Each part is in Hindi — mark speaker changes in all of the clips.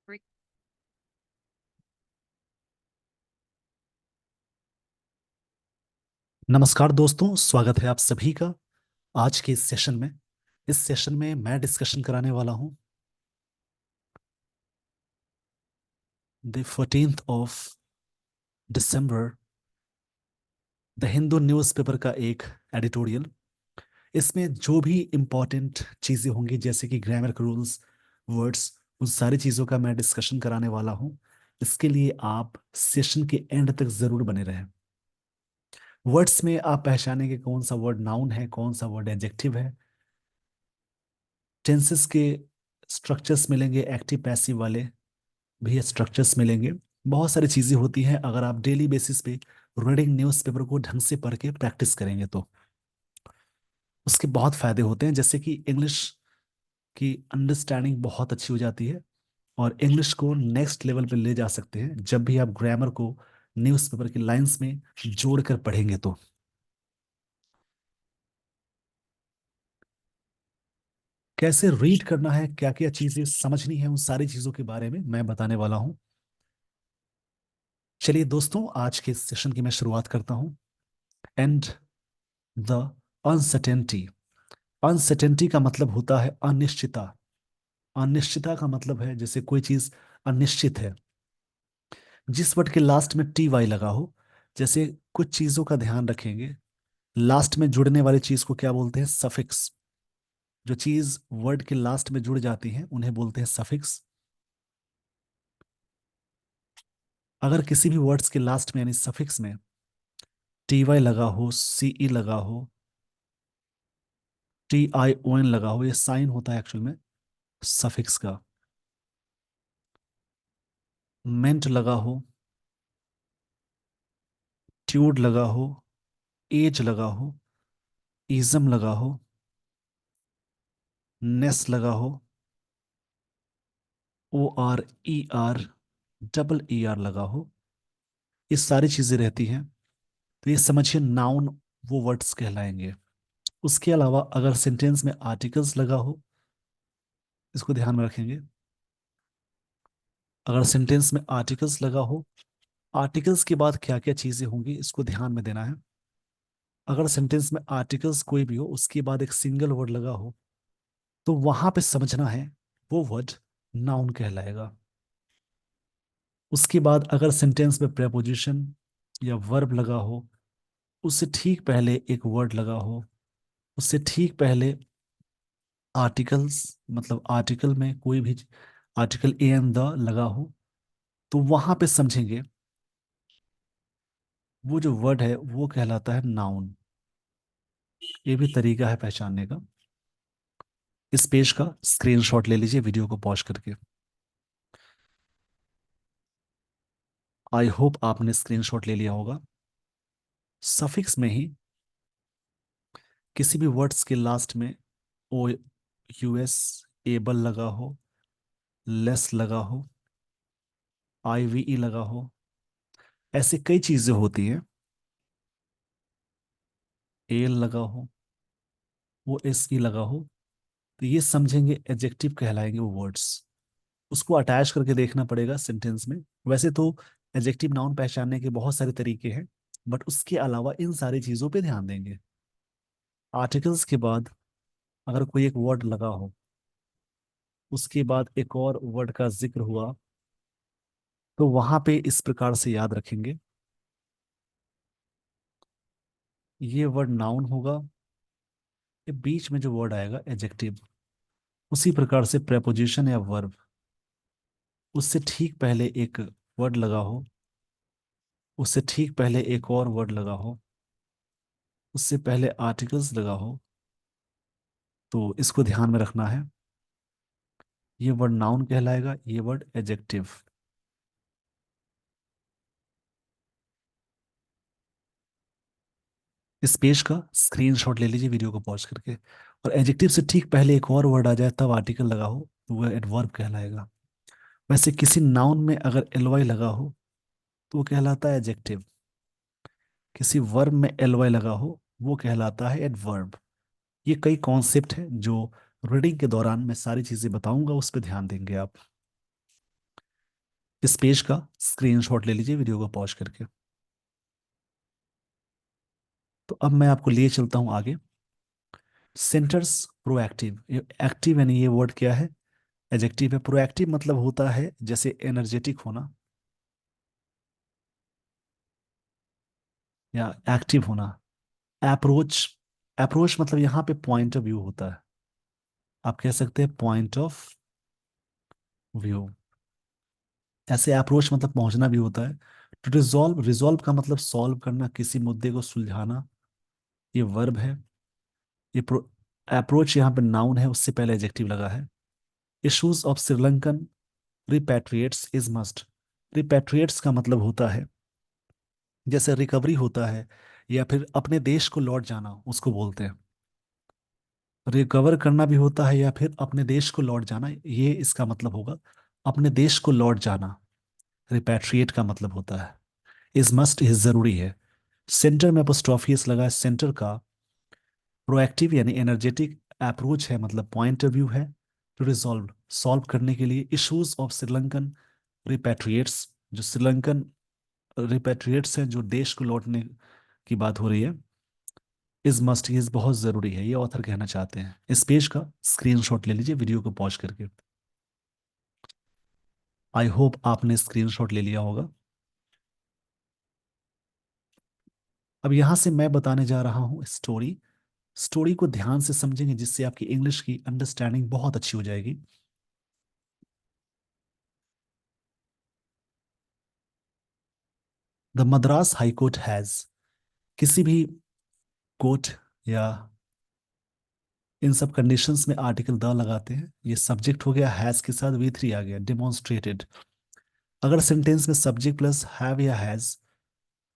Speaker 1: Re-
Speaker 2: नमस्कार दोस्तों, स्वागत है आप सभी का आज के इस सेशन में। इस सेशन में मैं डिस्कशन कराने वाला हूं the 14th of December the Hindu newspaper का एक एडिटोरियल। इसमें जो भी इम्पोर्टेंट चीज़ें होंगी जैसे कि ग्रामर के रूल्स, वर्ड्स, उन सारी चीज़ों का मैं डिस्कशन कराने वाला हूं। इसके लिए आप सेशन के एंड तक ज़रूर बने रहें। वर्ड्स में आप पहचानेंगे कौन सा वर्ड नाउन है, कौन सा वर्ड एडजेक्टिव है। टेंसेस के स्ट्रक्चर्स मिलेंगे, एक्टिव पैसिव वाले भी स्ट्रक्चर्स मिलेंगे। बहुत सारी चीजें होती हैं अगर आप डेली बेसिस पे रीडिंग न्यूज़पेपर को ढंग से पढ़ के प्रैक्टिस करेंगे तो उसके बहुत फायदे होते हैं। जैसे कि इंग्लिश की अंडरस्टैंडिंग बहुत अच्छी हो जाती है और इंग्लिश को नेक्स्ट लेवल पे ले जा सकते हैं जब भी आप ग्रामर को न्यूज़पेपर की लाइंस में जोड़कर पढ़ेंगे तो। कैसे रीड करना है, क्या क्या चीजें समझनी है, उन सारी चीजों के बारे में मैं बताने वाला हूं। चलिए दोस्तों, आज के सेशन की मैं शुरुआत करता हूं। And the uncertainty. अनसर्टेनिटी का मतलब होता है अनिश्चितता। अनिश्चितता का मतलब है जैसे कोई चीज अनिश्चित है। जिस वर्ड के लास्ट में टी वाई लगा हो, जैसे कुछ चीजों का ध्यान रखेंगे, लास्ट में जुड़ने वाली चीज को क्या बोलते हैं? सफिक्स। जो चीज वर्ड के लास्ट में जुड़ जाती है उन्हें बोलते हैं सफिक्स। अगर किसी भी वर्ड्स के लास्ट में यानी सफिक्स में टी वाई लगा हो, सी ई लगा हो, टी आई ओ एन लगा हो, ये साइन होता है एक्चुअल में सफिक्स का। मेंट लगा हो, ट्यूड लगा हो, एज लगा हो, इज्म लगा हो, नेस लगा हो, O R E R double E R लगा हो, ये सारी चीजें रहती हैं तो ये समझिए नाउन वो वर्ड्स कहलाएंगे। उसके अलावा अगर सेंटेंस में आर्टिकल्स लगा हो, इसको ध्यान में रखेंगे। अगर सेंटेंस में आर्टिकल्स लगा हो, आर्टिकल्स के बाद क्या क्या चीजें होंगी इसको ध्यान में देना है। अगर सेंटेंस में आर्टिकल्स कोई भी हो उसके बाद एक सिंगल वर्ड लगा हो तो वहां पे समझना है वो वर्ड नाउन कहलाएगा। उसके बाद अगर सेंटेंस में प्रेपोजिशन या वर्ब लगा हो, उससे ठीक पहले एक वर्ड लगा हो, उससे ठीक पहले आर्टिकल्स, मतलब आर्टिकल में कोई भी आर्टिकल ए एन द लगा हो, तो वहां पे समझेंगे वो जो वर्ड है वो कहलाता है नाउन। ये भी तरीका है पहचानने का। इस पेज का स्क्रीनशॉट ले लीजिए वीडियो को पॉज करके। आई होप आपने स्क्रीनशॉट ले लिया होगा। सफिक्स में ही किसी भी वर्ड्स के लास्ट में ओ यूएस, एबल लगा हो, लेस लगा हो, आईवीई लगा हो, ऐसी कई चीजें होती हैं। एल लगा हो, वो एस ई लगा हो, तो ये समझेंगे एडजेक्टिव कहलाएंगे वो वर्ड्स। उसको अटैच करके देखना पड़ेगा सेंटेंस में। वैसे तो एडजेक्टिव नाउन पहचानने के बहुत सारे तरीके हैं, बट उसके अलावा इन सारी चीजों पे ध्यान देंगे। आर्टिकल्स के बाद अगर कोई एक वर्ड लगा हो, उसके बाद एक और वर्ड का जिक्र हुआ, तो वहां पे इस प्रकार से याद रखेंगे, ये वर्ड नाउन होगा, ये बीच में जो वर्ड आएगा एडजेक्टिव। उसी प्रकार से प्रेपोजिशन या वर्ब, उससे ठीक पहले एक वर्ड लगा हो, उससे ठीक पहले एक और वर्ड लगा हो, उससे पहले आर्टिकल्स लगा हो, तो इसको ध्यान में रखना है। ये वर्ड नाउन कहलाएगा, ये वर्ड एडजेक्टिव। इस पेज का स्क्रीनशॉट ले लीजिए वीडियो को पॉज करके। और एडजेक्टिव से ठीक पहले एक और वर्ड आ जाए तब आर्टिकल लगा हो तो वह एडवर्ब कहलाएगा। वैसे किसी नाउन में अगर एलवाई लगा हो तो वो कहलाता है एडजेक्टिव। किसी वर्ब में एलवाई लगा हो वो कहलाता है एडवर्ब। ये कई कॉन्सेप्ट हैं जो रीडिंग के दौरान मैं सारी चीजें बताऊंगा, उस पर ध्यान देंगे आप। इस पेज का स्क्रीनशॉट ले लीजिए वीडियो को पॉज करके। तो अब मैं आपको लिए चलता हूं आगे। सेंटर्स प्रोएक्टिव, ये एक्टिव यानी ये वर्ड क्या है, एडजेक्टिव है। प्रोएक्टिव मतलब होता है जैसे एनर्जेटिक होना या एक्टिव होना। अप्रोच, अप्रोच मतलब यहाँ पे पॉइंट ऑफ व्यू होता है। आप कह सकते हैं पॉइंट ऑफ व्यू। ऐसे अप्रोच मतलब पहुंचना भी होता है। टू रिजॉल्व, रिजॉल्व का मतलब सॉल्व करना, किसी मुद्दे को सुलझाना, ये वर्ब है। ये अप्रोच यहाँ पे नाउन है, उससे पहले एडजेक्टिव लगा है। Issues of Sri Lankan repatriates is must. Repatriates का मतलब होता है जैसे रिकवरी होता है या फिर अपने देश को लौट जाना, उसको बोलते हैं। रिकवर करना भी होता है या फिर अपने देश को लौट जाना, ये इसका मतलब होगा अपने देश को लौट जाना। रिपैट्रिएट का मतलब होता है। इज मस्ट, इज जरूरी है। सेंटर में अपोस्ट्रोफियस लगा है। सेंटर का प्रोएक्टिव यानी एनर्जेटिक, अप्रोच है मतलब पॉइंट ऑफ व्यू है। टू रिजॉल्व, सॉल्व करने के लिए। इश्यूज ऑफ श्रीलंकन रिपैट्रिएट्स, जो श्रीलंकन रिपैट्रिएट्स हैं, जो देश को लौटने की बात हो रही है। इज मस्ट, इज बहुत जरूरी है, ये ऑथर कहना चाहते हैं। इस पेज का स्क्रीनशॉट ले लीजिए वीडियो को पॉज करके। आई होप आपने स्क्रीनशॉट ले लिया होगा। अब यहां से मैं बताने जा रहा हूं स्टोरी। स्टोरी को ध्यान से समझेंगे जिससे आपकी इंग्लिश की अंडरस्टैंडिंग बहुत अच्छी हो जाएगी। The Madras high court has, किसी भी कोर्ट या इन सब कंडीशंस में आर्टिकल द लगाते हैं। ये सब्जेक्ट हो गया, हैज के साथ वी थ्री आ गया, डेमोन्स्ट्रेटेड। अगर सेंटेंस में सब्जेक्ट प्लस हैव या हैज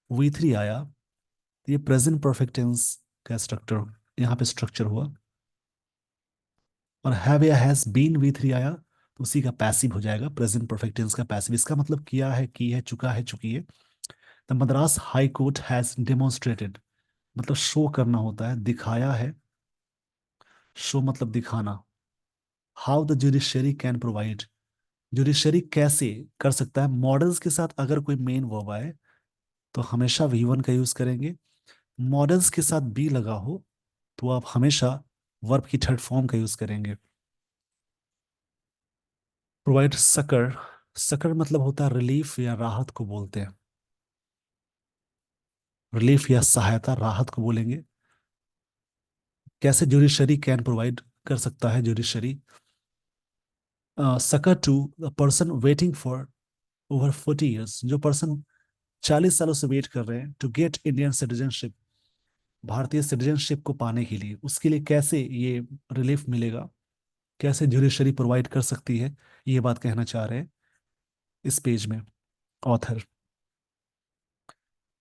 Speaker 2: वी थ्री आया तो ये प्रेजेंट परफेक्ट टेंस का स्ट्रक्चर, यहाँ पे स्ट्रक्चर हुआ। और हैव या हैज बीन वी थ्री आया तो उसी का पैसिव हो जाएगा, प्रेजेंट परफेक्ट टेंस का पैसिव। इसका मतलब किया है, की है, चुका है, चुकी है। The Madras high court has demonstrated मतलब शो करना होता है, दिखाया है। शो मतलब दिखाना। How the judiciary can provide, judiciary कैसे कर सकता है। मॉडल्स के साथ अगर कोई मेन वर्ब आए तो हमेशा वी वन का यूज करेंगे। मॉडल्स के साथ बी लगा हो तो आप हमेशा वर्ब की थर्ड फॉर्म का यूज करेंगे। प्रोवाइड सकर, सकर मतलब होता है रिलीफ या राहत को बोलते हैं। रिलीफ या सहायता, राहत को बोलेंगे। कैसे जुडिशरी कैन प्रोवाइड कर सकता है judiciary. Succour to the person waiting for over 40 years, जो पर्सन 40 सालों से वेट कर रहे हैं टू गेट इंडियन सिटीजनशिप, भारतीय सिटीजनशिप को पाने के लिए, उसके लिए कैसे ये रिलीफ मिलेगा, कैसे जुडिशरी प्रोवाइड कर सकती है, ये बात कहना चाह रहे हैं इस पेज में author.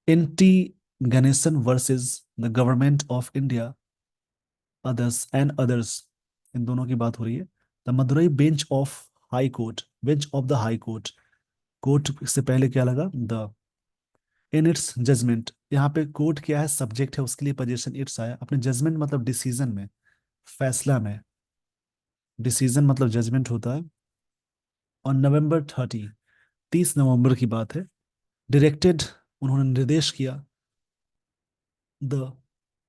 Speaker 2: N T Ganesan versus the government of India, others and others, इन दोनों की बात हो रही है। The Madurai bench of high court, bench of the high court, court से पहले क्या लगा, द। इन इट्स जजमेंट, यहाँ पे कोर्ट क्या है, सब्जेक्ट है, उसके लिए पोजीशन इट्स आया। अपने जजमेंट मतलब डिसीजन में, फैसला में। डिसीजन मतलब जजमेंट होता है। और नवंबर 30, 30 नवंबर की बात है। डायरेक्टेड, उन्होंने निर्देश किया। The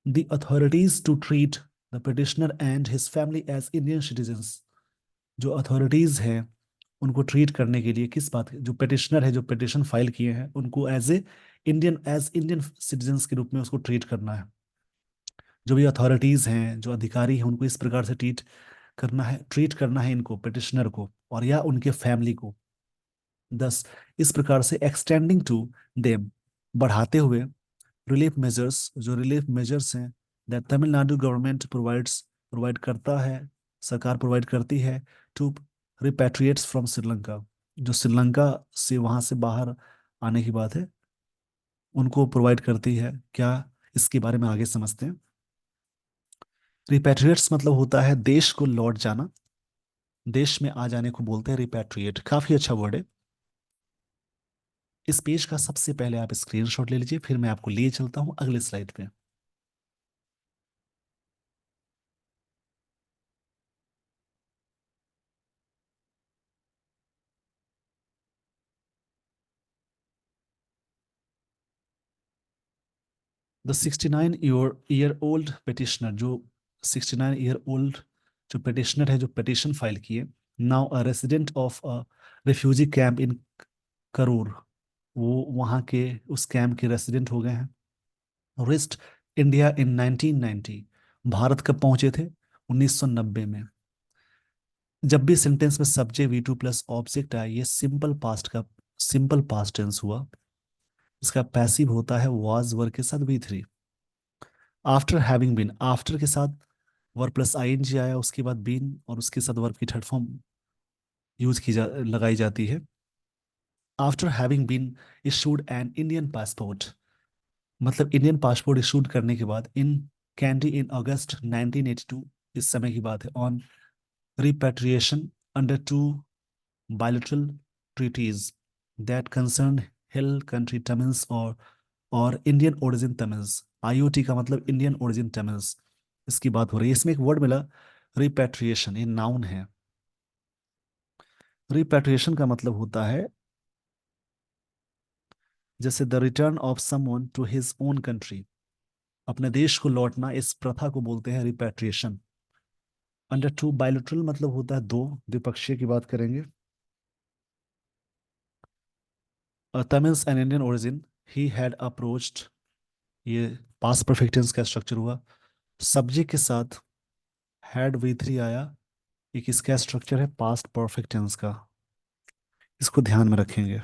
Speaker 2: the authorities to treat the petitioner and his family as Indian citizens, जो अथॉरिटीज हैं उनको ट्रीट करने के लिए, किस बात जो पिटिशनर है, जो पिटिशन फाइल किए हैं, उनको एज इंडियन सिटीजन्स के रूप में उसको ट्रीट करना है। जो भी अथॉरिटीज हैं, जो अधिकारी हैं, उनको इस प्रकार से ट्रीट करना है इनको, पिटिशनर को और या उनके फैमिली को। 10, इस प्रकार से एक्सटेंडिंग टू देम, बढ़ाते हुए। रिलीफ मेजर्स, जो रिलीफ मेजर्स हैं that Tamil Nadu government provides, provide करता है, सरकार प्रोवाइड करती है टू रिपैट्रिएट्स फ्रॉम श्रीलंका, जो श्रीलंका से वहां से बाहर आने की बात है, उनको प्रोवाइड करती है क्या, इसके बारे में आगे समझते हैं। रिपैट्रिएट्स मतलब होता है देश को लौट जाना, देश में आ जाने को बोलते हैं रिपैट्रिएट, काफी अच्छा वर्ड है। इस पेज का सबसे पहले आप स्क्रीनशॉट ले लीजिए, फिर मैं आपको लिए चलता हूं अगले स्लाइड पे। द 69 ईयर ओल्ड पिटिशनर, जो 69 ईयर ओल्ड जो पिटिशनर है, जो पिटिशन फाइल किए, now a resident of a refugee camp in Karur, वो वहाँ के उस कैंप के रेसिडेंट हो गए हैं। रिस्ट इंडिया इन 1990, भारत कब पहुंचे थे? 1990 में। जब भी सेंटेंस में subject V two plus object आए, ये सिंपल पास्ट टेंस हुआ। इसका पैसिव होता है वाज वर्ब के साथ V three. After having been, after के साथ वर्ब प्लस आईएनजी आया, उसके बाद बीन और उसके साथ वर्ब की थर्ड फॉर्म लगाई जाती है। After having been issued an Indian passport, मतलब इंडियन पासपोर्ट इशूड करने के बाद इन कैंडी इन अगस्त 1982, इस समय की बात है, on repatriation under two bilateral treaties that concerned hill country Tamils और इंडियन ओरिजिन तमिल्स। आईओटी का मतलब इंडियन ओरिजिन तमिल्स, इसकी बात हो रही है। इसमें एक वर्ड मिला रिपैट्रिएशन, ये नाउन है। रिपैट्रिएशन का मतलब होता है जैसे the return of someone to his own country, अपने देश को लौटना, इस प्रथा को बोलते हैं रिपैट्रिएशन। अंडर टू बायलैटरल मतलब होता है दो, द्विपक्षीय की बात करेंगे। Tamils and Indian origin, he had approached, ये पास्ट परफेक्ट टेंस का स्ट्रक्चर हुआ। सब्जेक्ट के साथ हैड वी थ्री आया, एक इसका स्ट्रक्चर है पास्ट परफेक्ट टेंस का, इसको ध्यान में रखेंगे।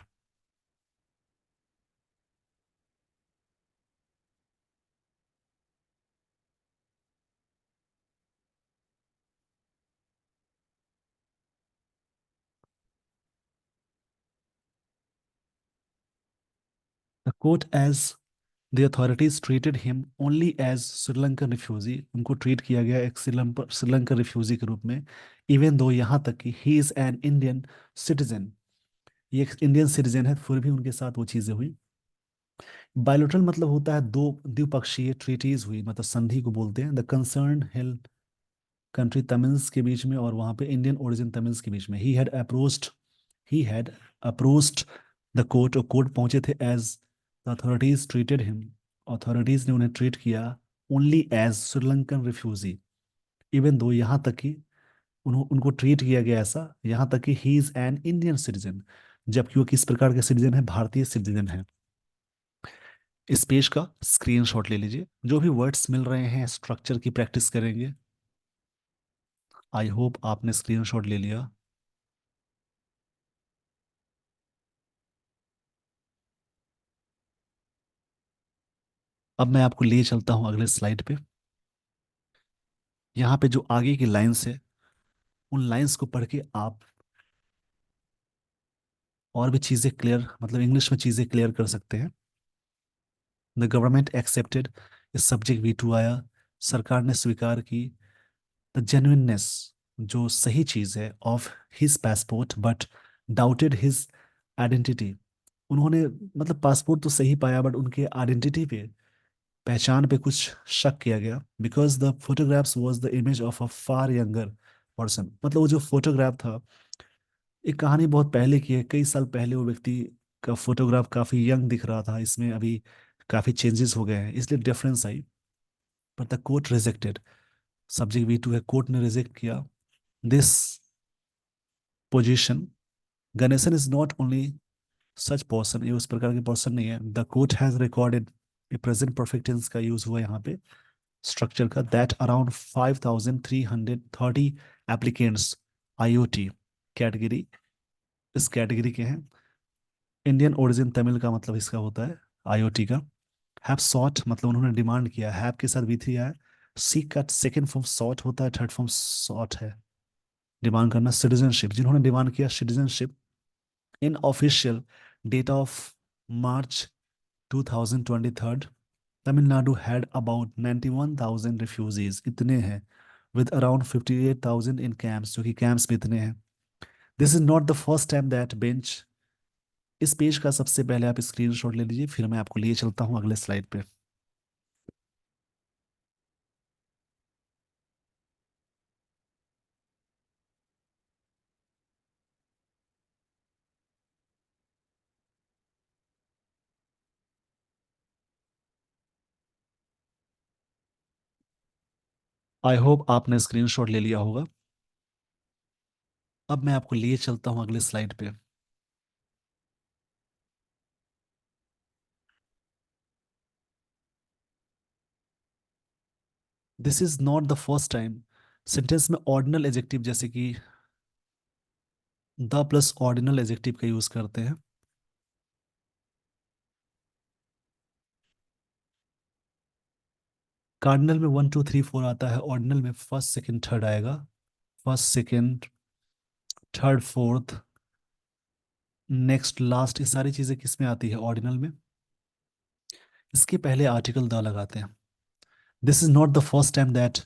Speaker 2: The court as the authorities treated him only as Sri Lankan refugee, उनको ट्रीट किया गया एक श्रीलंकन रिफ्यूजी के रूप में। इवन दो, यहाँ तक कि he is an Indian citizen, ये एक इंडियन सिटीजन है, फिर भी उनके साथ वो चीजें हुई। बायलैटरल मतलब होता है दो द्विपक्षीय ट्रीटीज हुई, मतलब संधि को बोलते हैं। The concern hill country Tamils के बीच में और वहाँ पे इंडियन ओरिजिन तमिल्स के बीच में। He had approached the court, और कोर्ट पहुंचे थे as the authorities treated him, authorities ने उन्हें ट्रीट किया only as Sri Lankan refugee, even though, यहाँ तक कि उनको ट्रीट किया गया ऐसा, यहाँ तक कि he is an Indian citizen, जबकि वो किस प्रकार के सिटीजन है? भारतीय सिटीजन है। इस पेज का स्क्रीनशॉट ले लीजिए। जो भी वर्ड्स मिल रहे हैं स्ट्रक्चर की प्रैक्टिस करेंगे। आई होप आपने स्क्रीनशॉट ले लिया। अब मैं आपको ले चलता हूँ अगले स्लाइड पे। यहाँ पे जो आगे की लाइंस है, उन लाइंस को पढ़ के आप और भी चीज़ें क्लियर, मतलब इंग्लिश में चीज़ें क्लियर कर सकते हैं। द गवर्नमेंट एक्सेप्टेड, इस सब्जेक्ट वी टू आया, सरकार ने स्वीकार की। द जेन्युइननेस, जो सही चीज़ है, of his passport but doubted his identity, उन्होंने मतलब पासपोर्ट तो सही पाया बट उनके आइडेंटिटी पे, पहचान पे कुछ शक किया गया। Because the photographs was the image of a far younger person, मतलब वो जो फोटोग्राफ था, एक कहानी बहुत पहले की है, कई साल पहले वो व्यक्ति का फोटोग्राफ काफी यंग दिख रहा था, इसमें अभी काफी चेंजेस हो गए हैं, इसलिए डिफरेंस आई। पर the court rejected, subject V two है, कोर्ट ने रिजेक्ट किया this position. Ganesan is not only such person, ये उस प्रकार के पर्सन नहीं है। द कोर्ट हैज रिकॉर्डेड, ये प्रेजेंट परफेक्ट टेंस का यूज हुआ यहाँ पे स्ट्रक्चर का, that around 5330 applicants IOT category, इस कैटेगरी के हैं। इंडियन ओरिजिन तमिल का मतलब इसका होता है आईओटी का। हैव सॉट मतलब उन्होंने डिमांड किया, हैव के साथ भी थी आया। सीक का सेकंड फॉर्म सॉट होता है, थर्ड फॉर्म सॉट है, डिमांड करना। सिटीजनशिप, जिन्होंने डिमांड किया citizenship, in official data of March 2023 Tamil Nadu had about 91,000 refugees, इतने हैं, विद अराउंड 58,000 इन कैंप्स, जो कि कैंप्स में इतने हैं। This is not the first time that bench, इस पेज का सबसे पहले आप स्क्रीनशॉट ले लीजिए, फिर मैं आपको लिए चलता हूँ अगले स्लाइड पे। आई होप आपने स्क्रीनशॉट ले लिया होगा। अब मैं आपको लिए चलता हूँ अगले स्लाइड पे। This is not the first time sentence में ऑर्डिनल एजेक्टिव जैसे कि द प्लस ऑर्डिनल एजेक्टिव का यूज करते हैं। कार्डिनल में 1 2 3 4 आता है, ऑर्डिनल में फर्स्ट सेकंड थर्ड आएगा। First second third fourth next last, ये सारी चीजें किस में आती है? ऑर्डिनल में। इसके पहले आर्टिकल द लगाते हैं। This is not the first time that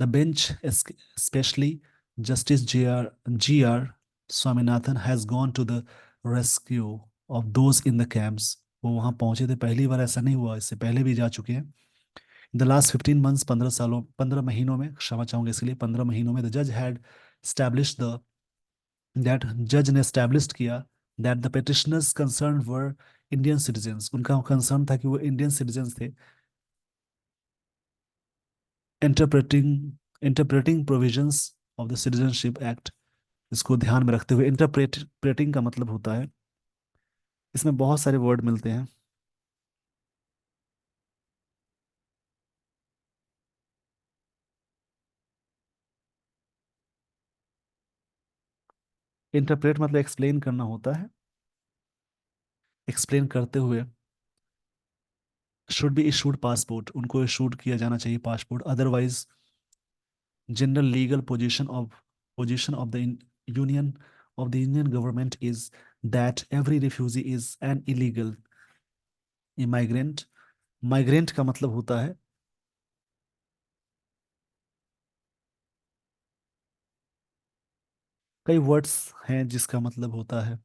Speaker 2: the bench, specially justice G R Swaminathan, has gone to the rescue of those in the camps. वो वहां पहुंचे थे, पहली बार ऐसा नहीं हुआ, इससे पहले भी जा चुके हैं। इन द लास्ट 15 मंथ्स, 15 सालों, 15 महीनों में, क्षमा चाहूंगा इसके लिए, 15 महीनों में द जज हैड स्टैब्लिश द दैट जज ने स्टैब्लिश किया that the petitioners concern were Indian citizens. उनका कंसर्न था कि वो इंडियन सिटीजन्स थे। Interpreting provisions of the citizenship act, इसको ध्यान में रखते हुए। इंटरप्रेटिंग का मतलब होता है, इसमें बहुत सारे वर्ड मिलते हैं। इंटरप्रेट मतलब एक्सप्लेन करना होता है। एक्सप्लेन करते हुए शुड बी इशूड पासपोर्ट, उनको इशूड किया जाना चाहिए passport. Otherwise general legal position of the union of the Indian government is that every refugee is an illegal immigrant। Migrant का मतलब होता है, कई वर्ड्स हैं जिसका मतलब होता है।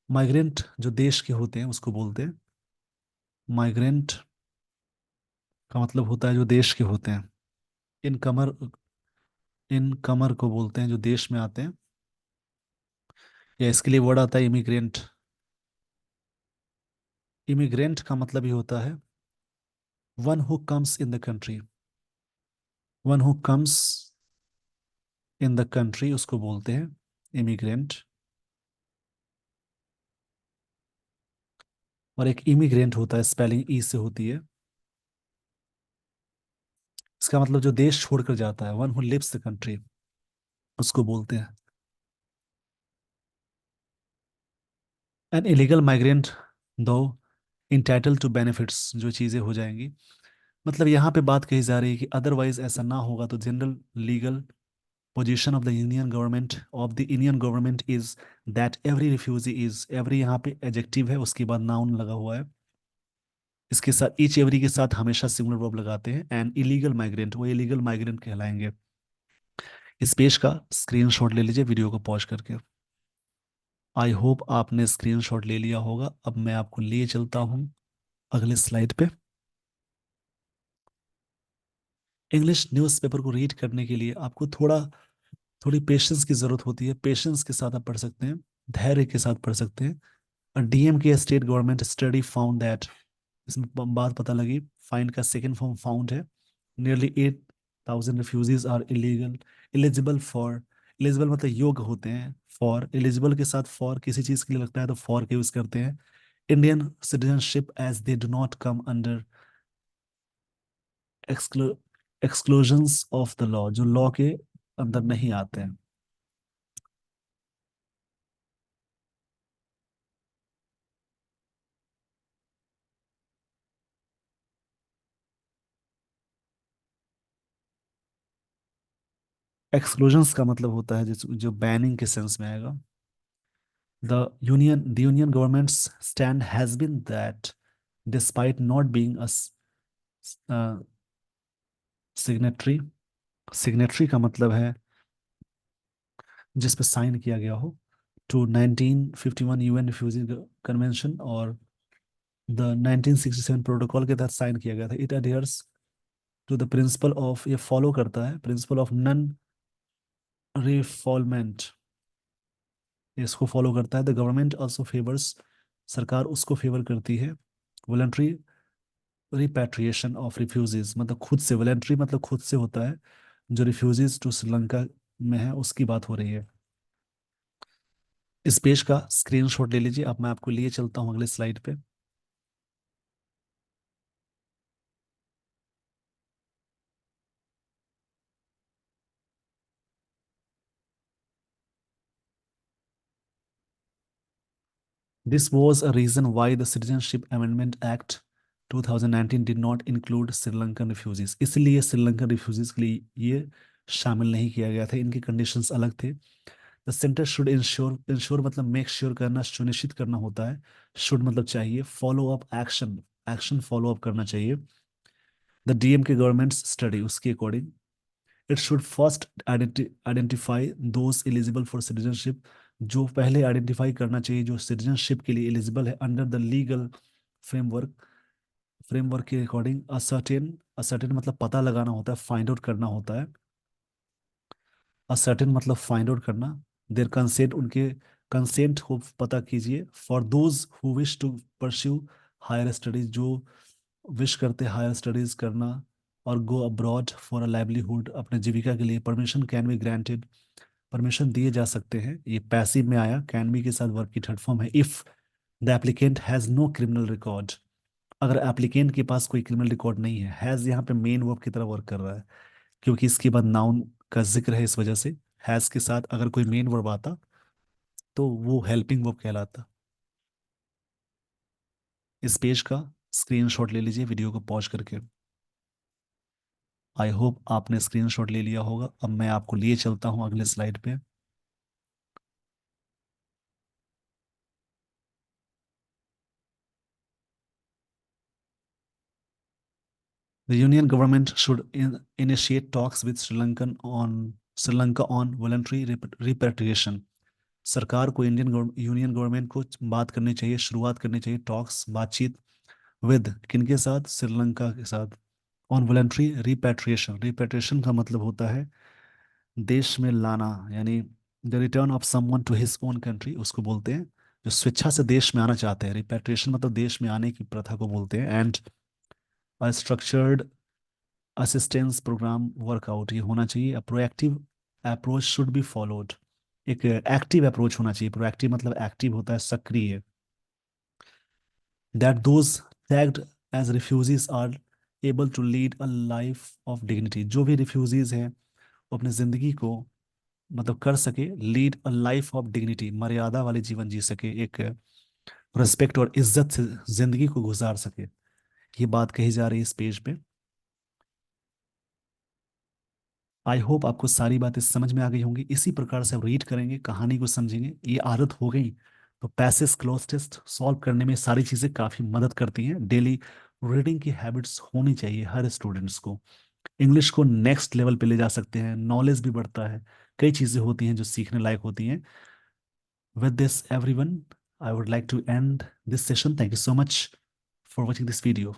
Speaker 2: माइग्रेंट जो देश के होते हैं उसको बोलते हैं। माइग्रेंट का मतलब होता है जो देश के होते हैं। इन कमर इन कमर को बोलते हैं जो देश में आते हैं, या इसके लिए वर्ड आता है इमिग्रेंट। इमिग्रेंट का मतलब ही होता है one who comes in the country. One who comes in the country उसको बोलते हैं इमिग्रेंट। और एक इमिग्रेंट होता है, स्पेलिंग ई से होती है। इसका मतलब जो देश छोड़कर जाता है, one who lives the country, उसको बोलते हैं। An illegal migrant though entitled to benefits, जो चीज़ें हो जाएंगी। मतलब यहाँ पे बात कही जा रही है कि अदरवाइज ऐसा ना होगा तो general legal position of the Indian government is that every refugee is, every यहाँ पे एडजेक्टिव है, उसके बाद नाउन लगा हुआ है। इसके साथ ईच एवरी के साथ हमेशा सिंगुलर वर्ब लगाते हैं। एंड इलीगल माइग्रेंट, वो इलीगल माइग्रेंट कहलाएंगे। इस पेज का स्क्रीनशॉट ले लीजिए वीडियो को पॉज करके। आई होप आपने स्क्रीनशॉट ले लिया होगा। अब मैं आपको लिए चलता हूँ अगले स्लाइड पे। इंग्लिश न्यूज़पेपर को रीड करने के लिए आपको थोड़ी पेशेंस की जरूरत होती है। पेशेंस के साथ आप पढ़ सकते हैं, धैर्य के साथ पढ़ सकते हैं। डीएम के state government study found that, इसमें बात पता लगी, फाइंड का सेकंड फॉर्म फाउंड है। Nearly 8,000 refugees are illegal eligible for, eligible मतलब योग्य होते हैं, फॉर एलिजिबल के साथ फॉर किसी चीज के लिए लगता है तो फॉर के यूज करते हैं। Indian citizenship as they do not come under exclusions of the law, जो लॉ के अंदर नहीं आते हैं। एक्सक्लूजन्स का मतलब होता है जो बैनिंग के सेंस में आएगा। The union government's stand has been that despite not being a signatory, signatory का मतलब है जिस पे साइन किया गया हो, टू 1951 यूएन रिफ्यूजी कन्वेंशन और द 1967 प्रोटोकॉल के तहत साइन किया गया था। It adheres to the principle of, ये फॉलो करता है प्रिंसिपल ऑफ नन रिफॉलमेंट, इसको फॉलो करता है। द गवर्नमेंट ऑल्सो फेवर्स, सरकार उसको फेवर करती है। वॉलंटरी रिपैट्रिएशन ऑफ रिफ्यूजीज, मतलब खुद से, वॉलेंट्री मतलब खुद से होता है। जो रिफ्यूजीज टू श्रीलंका में है उसकी बात हो रही है। इस पेज का स्क्रीनशॉट ले लीजिए। अब मैं आपको लिए चलता हूँ अगले स्लाइड पे। This was a reason why the Citizenship Amendment Act 2019 did not include Sri Lankan refugees। इसलिए श्रीलंकन रिफ्यूजीज के लिए ये शामिल नहीं किया गया था, इनके कंडीशंस अलग थे। द सेंटर शुड इंश्योर मतलब मेक श्योर करना, सुनिश्चित करना होता है। शुड मतलब चाहिए, follow up action, action follow up करना चाहिए। द डीएम के गवर्नमेंट स्टडी उसके according it should first identify those eligible for citizenship. जो पहले आइडेंटिफाई करना चाहिए जो सिटीजनशिप के लिए एलिजिबल है under the legal framework. Framework के अकॉर्डिंग असर्टेन, असर्टेन मतलब पता लगाना होता है, फाइंड आउट करना होता है। असर्टेन मतलब फाइंड आउट करना। देयर कंसेंट, उनके कंसेंट को पता कीजिए। For those who wish to pursue higher studies, जो विश करते हायर स्टडीज करना और go abroad for a livelihood, अपने जीविका के लिए permission can be granted, permission दिए जा सकते हैं। ये पैसिव में आया, कैन बी के साथ वर्ब की थर्ड फॉर्म है। If the applicant has no criminal record, अगर एप्लीकेंट के पास कोई क्रिमिनल रिकॉर्ड नहीं है। हैज यहाँ पे मेन वर्ब की तरह वर्क कर रहा है क्योंकि इसके बाद नाउन का जिक्र है, इस वजह से हैज के साथ अगर कोई मेन वर्ब आता तो वो हेल्पिंग वर्ब कहलाता। इस पेज का स्क्रीनशॉट ले लीजिए वीडियो को पॉज करके। आई होप आपने स्क्रीनशॉट ले लिया होगा। अब मैं आपको लिए चलता हूँ अगले स्लाइड पे। The union government should initiate talks with Sri Lanka on voluntary repatriation। सरकार को यूनियन गवर्नमेंट को बात करनी चाहिए, शुरुआत करनी चाहिए टॉक्स, बातचीत विद किनके साथ, श्रीलंका के साथ। ऑन वॉलंटरी रिपैट्रिएशन, रिपैट्रिएशन का मतलब होता है देश में लाना, यानी the return of someone to his own country उसको बोलते हैं। जो स्वेच्छा से देश में आना चाहते हैं, रिपैट्रिएशन मतलब देश में आने की प्रथा को बोलते हैं। And structured assistance programme workout ये होना चाहिए। A proactive approach should be followed, एक एक्टिव अप्रोच होना चाहिए। प्रोएक्टिव मतलब एक्टिव होता है, सक्रिय। That those tagged as refugees are able to lead a life of dignity, जो भी रिफ्यूजीज हैं वो अपनी जिंदगी को मतलब कर सके, lead a life of dignity, मर्यादा वाले जीवन जी सके, एक रिस्पेक्ट और इज्जत से जिंदगी को गुजार सके। ये बात कही जा रही है इस पेज पे। आई होप आपको सारी बातें समझ में आ गई होंगी। इसी प्रकार से आप रीड करेंगे, कहानी को समझेंगे, ये आदत हो गई तो पैसेज क्लोज टेस्ट सॉल्व करने में सारी चीज़ें काफ़ी मदद करती हैं। डेली रीडिंग की हैबिट्स होनी चाहिए हर स्टूडेंट्स को। इंग्लिश को नेक्स्ट लेवल पे ले जा सकते हैं, नॉलेज भी बढ़ता है, कई चीज़ें होती हैं जो सीखने लायक होती हैं। With this everyone, I would like to end this session. Thank you so much for watching this video.